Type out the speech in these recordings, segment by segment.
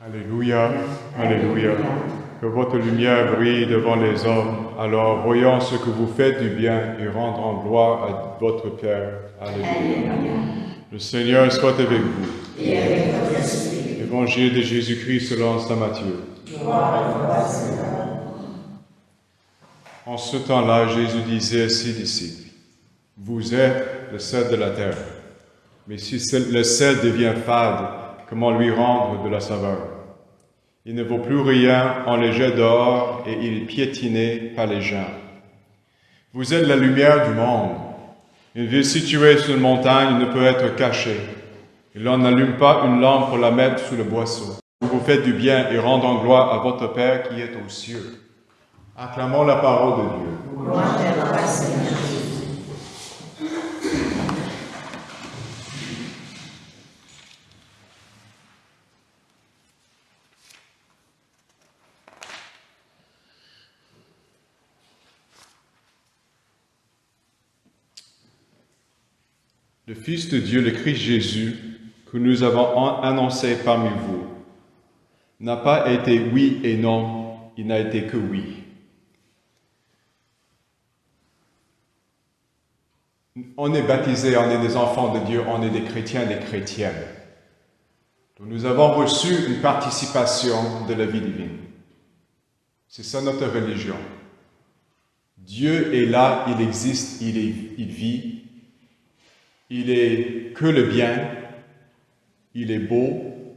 Alléluia, Alléluia. Que votre lumière brille devant les hommes, alors voyant ce que vous faites du bien et rendant gloire à votre Père. Alléluia. Le Seigneur soit avec vous. Et avec votre esprit. Évangile de Jésus-Christ selon saint Matthieu. Gloire à toi, Seigneur. En ce temps-là, Jésus disait à ses disciples, « Vous êtes le sel de la terre. Mais si le sel devient fade, comment lui rendre de la saveur? Il ne vaut plus rien, on le jette dehors et il est piétiné par les gens. Vous êtes la lumière du monde. Une ville située sur une montagne ne peut être cachée. Et l'on n'allume pas une lampe pour la mettre sous le boisseau. Vous faites du bien et rendant gloire à votre Père qui est aux cieux. » Acclamons la parole de Dieu. Gloire à toi, Seigneur. Le Fils de Dieu, le Christ Jésus, que nous avons annoncé parmi vous, n'a pas été oui et non, il n'a été que oui. On est baptisés, on est des enfants de Dieu, on est des chrétiens, des chrétiennes. Donc nous avons reçu une participation de la vie divine. C'est ça notre religion. Dieu est là, il existe, il vit. Il est que le bien, il est beau,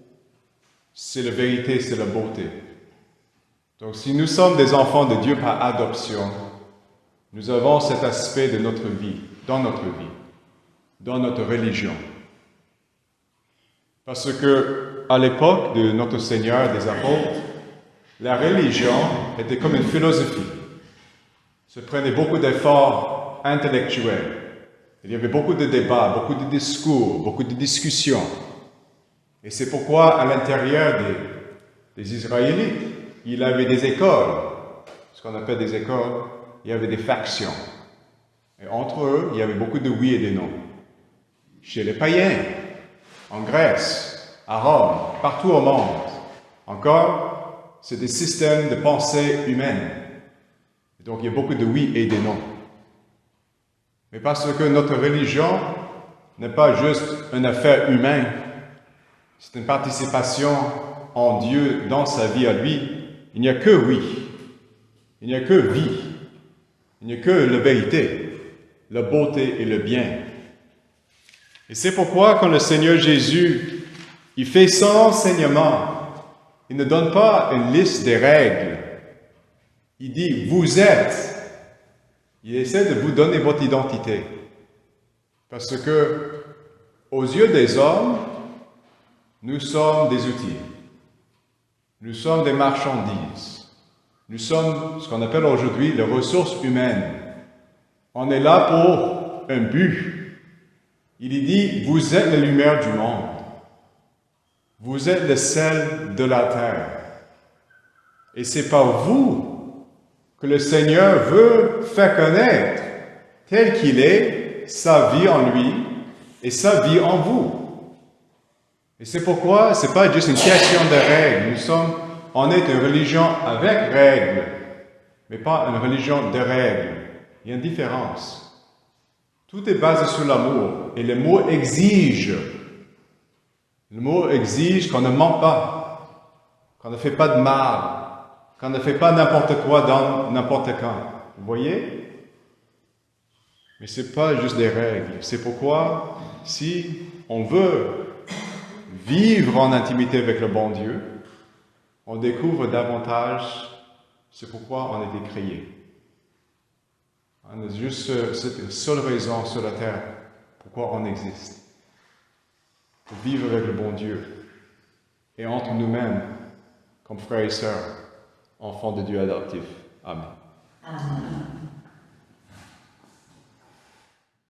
c'est la vérité, c'est la beauté. Donc si nous sommes des enfants de Dieu par adoption, nous avons cet aspect de notre vie, dans notre religion. Parce que à l'époque de notre Seigneur et des apôtres, la religion était comme une philosophie. Ça prenait beaucoup d'efforts intellectuels. Il y avait beaucoup de débats, beaucoup de discours, beaucoup de discussions. Et c'est pourquoi, à l'intérieur des Israélites, il y avait des écoles, ce qu'on appelle des écoles, il y avait des factions. Et entre eux, il y avait beaucoup de oui et de non. Chez les païens, en Grèce, à Rome, partout au monde, encore, c'est des systèmes de pensée humaine. Et donc, il y a beaucoup de oui et de non. Mais parce que notre religion n'est pas juste une affaire humaine, c'est une participation en Dieu dans sa vie à lui. Il n'y a que oui, il n'y a que vie, il n'y a que la vérité, la beauté et le bien. Et c'est pourquoi quand le Seigneur Jésus, il fait son enseignement, il ne donne pas une liste des règles. Il dit, vous êtes. Il essaie de vous donner votre identité. Parce que, aux yeux des hommes, nous sommes des outils. Nous sommes des marchandises. Nous sommes ce qu'on appelle aujourd'hui les ressources humaines. On est là pour un but. Il dit, vous êtes la lumière du monde. Vous êtes le sel de la terre. Et c'est par vous que le Seigneur veut faire connaître, tel qu'il est, sa vie en lui et sa vie en vous. Et c'est pourquoi ce n'est pas juste une question de règles. On est une religion avec règles, mais pas une religion de règles. Il y a une différence. Tout est basé sur l'amour, et le mot exige. Le mot exige qu'on ne ment pas, qu'on ne fait pas de mal, qu'on ne fait pas n'importe quoi dans n'importe quand. Vous voyez? Mais ce n'est pas juste des règles. C'est pourquoi, si on veut vivre en intimité avec le bon Dieu, on découvre davantage c'est pourquoi on a été créé. On a juste cette seule raison sur la terre pourquoi on existe. Pour vivre avec le bon Dieu. Et entre nous-mêmes, comme frères et sœurs, enfants de Dieu adoptifs. Amen. Amen.